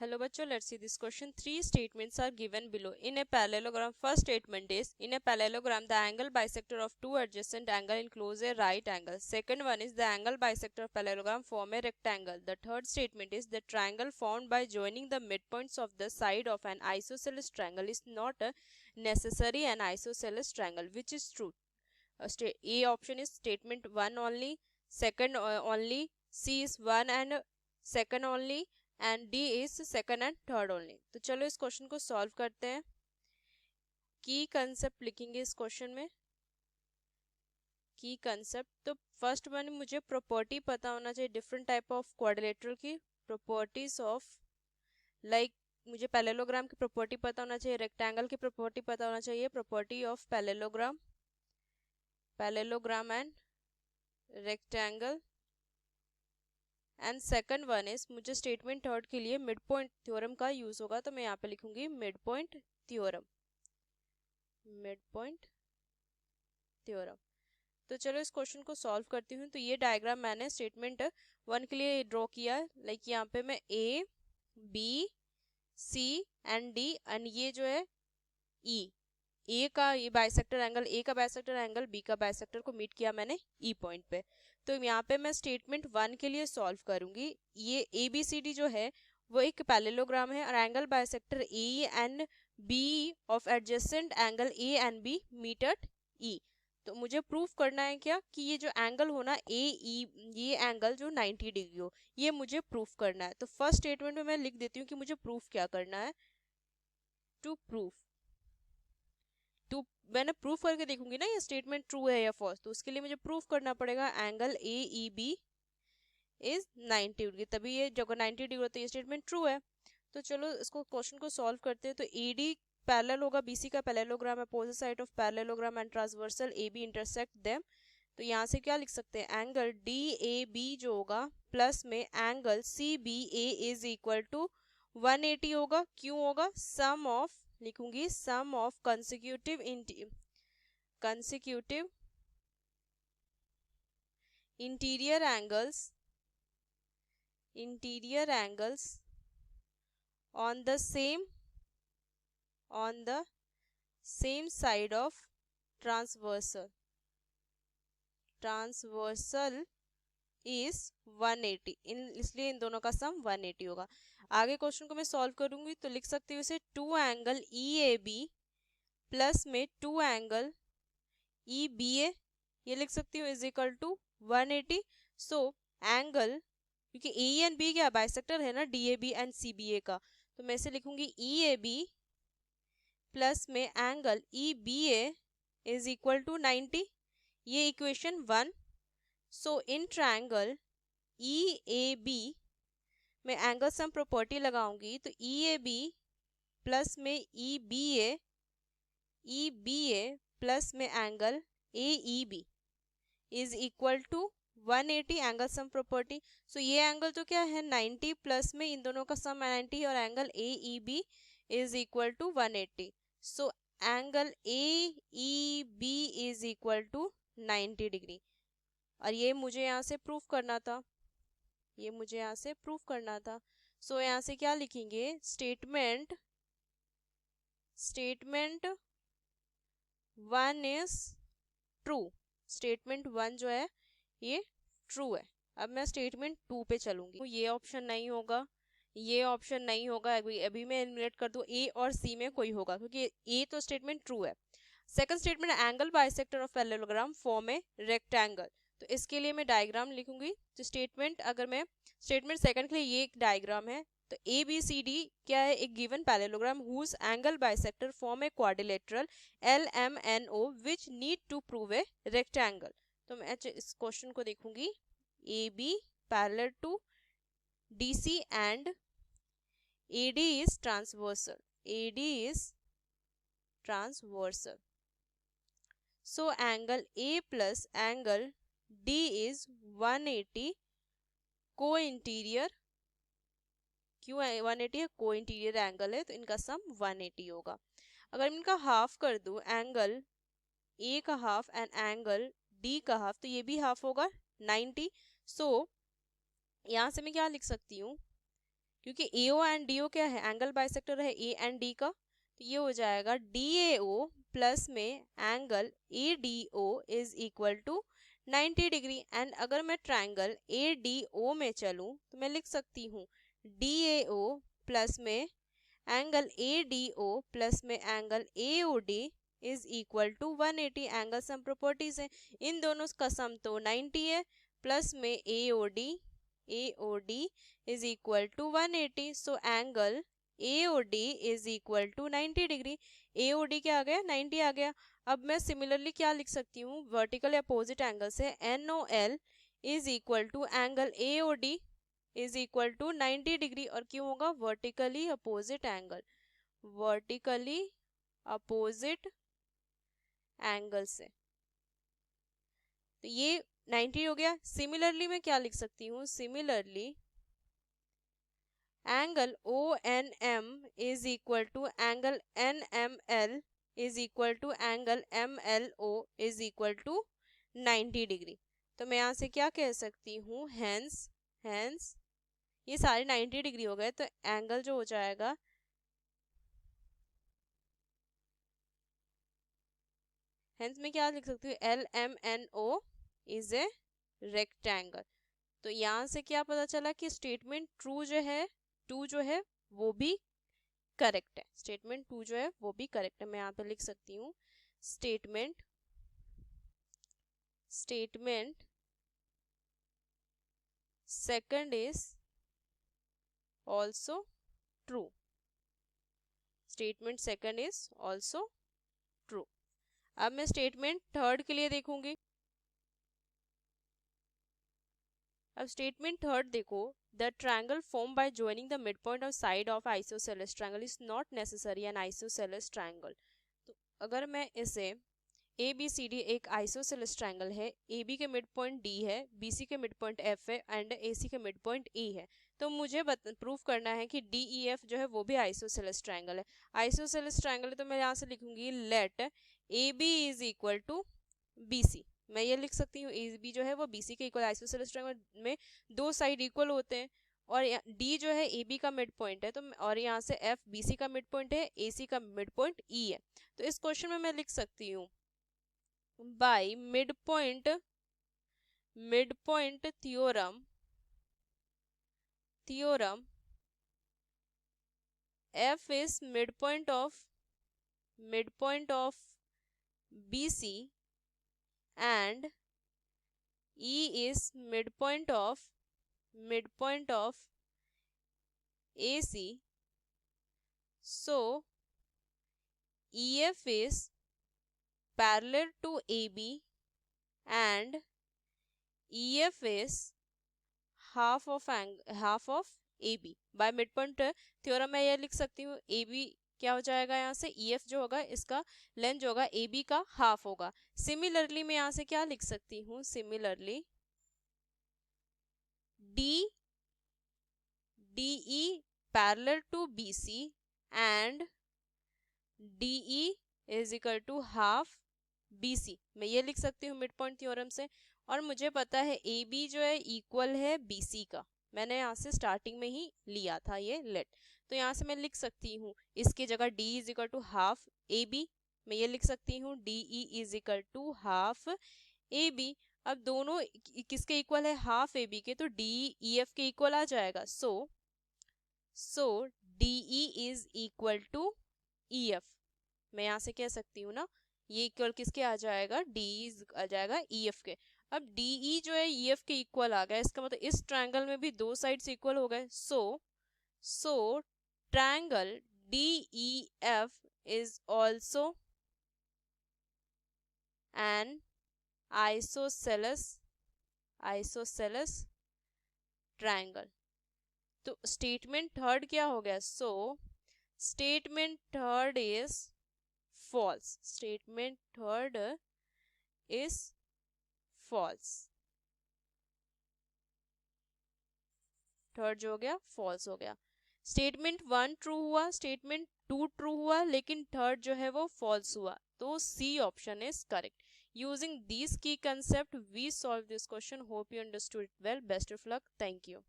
Hello bachcho, let's see this question. Three statements are given below. In a parallelogram, first statement is, in a parallelogram, the angle bisector of two adjacent angle enclose a right angle. Second one is, the angle bisector of parallelogram form a rectangle. The third statement is, the triangle formed by joining the midpoints of the side of an isosceles triangle is not a necessary an isosceles triangle. Which is true? A option is statement 1 only, second only, C is 1 and second only, and D is second and third only. तो चलो इस question को solve करते हैं. की concept लिखेंगे इस question में. की कंसेप्ट तो फर्स्ट वन मुझे प्रॉपर्टी पता होना चाहिए डिफरेंट टाइप ऑफ क्वाड्रिलेटरल की प्रॉपर्टीज ऑफ लाइक मुझे पैरेललोग्राम की प्रॉपर्टी पता होना चाहिए, रेक्टेंगल की प्रॉपर्टी पता होना चाहिए, property of parallelogram and rectangle. And second one is मुझे स्टेटमेंट थर्ड के लिए मिड पॉइंट थ्योरम का यूज होगा, तो मैं यहाँ पे लिखूंगी मिड पॉइंट थ्योरम. तो चलो इस क्वेश्चन को सॉल्व करती हूँ. तो ये डायग्राम मैंने स्टेटमेंट वन के लिए ड्रॉ किया. लाइक यहाँ पे मैं A B C and D and ये जो है ई, ए का ये बाइसेक्टर एंगल, ए का बाइसेक्टर एंगल बी का बाइसेक्टर को मीट किया मैंने ई पॉइंट पे. तो यहाँ पे मैं स्टेटमेंट वन के लिए सॉल्व करूंगी. ये ए बी सी डी जो है वो एक पैरेललोग्राम है और angle bisector A and B of adjacent angle A and B meet at E. तो मुझे प्रूफ करना है क्या कि ये जो एंगल हो ना ए ई, ये एंगल जो 90 डिग्री हो, ये मुझे प्रूफ करना है. तो फर्स्ट स्टेटमेंट में मैं लिख देती हूँ कि मुझे प्रूफ क्या करना है. टू प्रूफ, तो मैंने प्रूफ करके देखूंगी ना ये स्टेटमेंट ट्रू है या फॉल्स. तो उसके लिए मुझे प्रूफ करना पड़ेगा angle A E B is 90 degree, तभी ये जब 90 डिग्री होता है ये स्टेटमेंट ट्रू है. तो चलो इसको क्वेश्चन को सॉल्व करते हैं. तो ए डी पैरेलल होगा बीसी का पैरेललोग्राम है, opposite side of parallelogram and transversal A B intersect them. तो यहाँ से क्या लिख सकते हैं, एंगल डी ए बी जो होगा प्लस में angle C B A is equal to 180 होगा. क्यों होगा, सम ऑफ लिखूंगी sum of consecutive interior angles on the same side of transversal is 180. इसलिए इन दोनों का सम 180 होगा. आगे क्वेश्चन को मैं सॉल्व करूंगी तो लिख सकती हूँ इसे 2 angle E A B plus में 2 एंगल ई बी ए, ये लिख सकती हूँ is equal to 180. So angle, क्योंकि ए एंड बी क्या बाइसेक्टर है ना D A B and C B A का, तो मैं इसे लिखूंगी ई ए बी प्लस में angle E B A is equal to 90. ये equation 1. So in triangle E A B में एंगल सम प्रॉपर्टी लगाऊंगी तो ई ए बी प्लस में ई बी ए प्लस में angle A E B is equal to 180 angle sum property. So ये angle तो क्या है 90 प्लस में इन दोनों का सम 90 और angle A E B is equal to 180. So angle A E B is equal to 90 degree. और ये मुझे यहाँ से प्रूफ करना था, सो यहाँ से क्या लिखेंगे, स्टेटमेंट 1 इज ट्रू. स्टेटमेंट 1 जो है ये ट्रू है. अब मैं स्टेटमेंट 2 पे चलूंगी. ये ऑप्शन नहीं होगा, अभी मैं एलिमिनेट कर दूं, ए और सी में कोई होगा क्योंकि ए तो स्टेटमेंट ट्रू है. Second statement angle bisector of parallelogram form A rectangle. तो इसके लिए मैं डायग्राम लिखूंगी. तो स्टेटमेंट सेकंड के लिए ये एक डायग्राम है. तो ए बी सी डी क्या है, एक given parallelogram whose angle bisector form a quadrilateral L M N O which need to prove a rectangle. तो मैं इस क्वेश्चन को देखूंगी, A B parallel to D C and A D is transversal. So angle A plus angle D is 180 को interior. क्यों 180 है, को interior angle है तो इनका सम 180 होगा. अगर मैं इनका हाफ कर दूं, एंगल ए का हाफ एंड एंगल डी का हाफ, तो ये भी हाफ होगा 90. सो यहाँ से मैं क्या लिख सकती हूँ, क्योंकि AO एंड DO क्या है, एंगल बाइसेक्टर है A एंड D का, तो ये हो जाएगा DAO प्लस में angle ADO is equal to 90 degree. And अगर मैं ट्रायंगल ADO में चलूं तो मैं लिख सकती हूँ DAO प्लस में एंगल ADO प्लस में angle AOD is equal to 180। Angle sum properties है, इन दोनों का सम तो 90 है, प्लस में AOD is equal to 180। So angle AOD is equal to 90 degree. AOD क्या आ गया, 90 आ गया। अब मैं सिमिलरली क्या लिख सकती हूँ, वर्टिकल अपोजिट एंगल से NOL is equal to angle AOD is equal to 90 degree. और क्यों होगा, vertically opposite angle, vertically opposite angle से, तो ये 90 हो गया। सिमिलरली मैं क्या लिख सकती हूँ, similarly angle ONM is equal to angle NML is equal to angle MLO is equal to 90 degree. तो मैं यहाँ से क्या कह सकती हूँ, हेंस ये सारे 90 डिग्री हो गए, तो एंगल जो हो जाएगा हेंस में क्या लिख सकती हूँ, LMNO इज ए रेक्टेंगल। तो यहाँ से क्या पता चला कि स्टेटमेंट ट्रू जो है वो भी करेक्ट है, स्टेटमेंट 2 जो है वो भी करेक्ट है। मैं यहाँ पे लिख सकती हूँ statement second is also true, statement second is also true. अब मैं स्टेटमेंट थर्ड के लिए देखूंगी। अब स्टेटमेंट थर्ड देखो, the triangle form by joining the mid point of side of isosceles triangle is not necessary N isosceles triangle. तो अगर मैं इसे ABCD एक आइसोसेलेस ट्रायंगल है, AB के मिड पॉइंट D है, BC के मिड पॉइंट F है एंड AC के मिड पॉइंट E है, तो मुझे प्रूफ करना है कि DEF जो है वो भी आइसोसेलेस ट्रायंगल है। आइसोसेलेस ट्रायंगल है तो मैं यहाँ से लिखूंगी let AB is equal to BC। मैं ये लिख सकती हूँ AB जो है वो BC के इक्वल, आइसोसेलेस ट्रायंगल में दो साइड इक्वल होते हैं, और D जो है AB का मिड पॉइंट है, तो और यहाँ से F BC का मिड पॉइंट है, AC का मिड पॉइंट E है। तो इस क्वेश्चन में मैं लिख सकती हूँ by midpoint theorem F is midpoint of BC and E is midpoint of AC, so EF is parallel to AB and EF is half of AB। By mid point theorem मैं ये लिख सकती हूँ AB क्या हो जाएगा, यहाँ से EF जो होगा इसका लेंथ जो होगा AB का हाफ होगा। सिमिलरली मैं यहाँ से क्या लिख सकती हूँ, similarly DE parallel to BC and DE is equal to half BC, मैं ये लिख सकती हूँ मिड पॉइंट थ्योरम से। और मुझे पता है AB जो है इक्वल है BC का, मैंने यहाँ से स्टार्टिंग में ही लिया था ये लेट, तो यहाँ से मैं लिख सकती हूँ इसकी जगह D is equal to half AB, मैं ये लिख सकती हूँ DE is equal to half AB। अब दोनों किसके इक्वल है, हाफ AB के, तो DEF के इक्वल आ जाएगा। So DE is equal to EF, मैं यहाँ से कह सकती हूँ ना ये इक्वल किसके आ जाएगा, DE आ जाएगा EF के। अब DE जो है EF के इक्वल आ गया, इसका मतलब इस ट्रायंगल में भी दो साइड्स इक्वल हो गए। So triangle DEF is also an isosceles triangle. तो स्टेटमेंट थर्ड क्या हो गया, so statement third is false, statement third is false, third जो हो गया फॉल्स हो गया। स्टेटमेंट 1 ट्रू हुआ, स्टेटमेंट 2 ट्रू हुआ, लेकिन थर्ड जो है वो फॉल्स हुआ, तो C option is correct. Using these key concepts, we solved this question. Hope you understood it well. Best of luck. Thank you.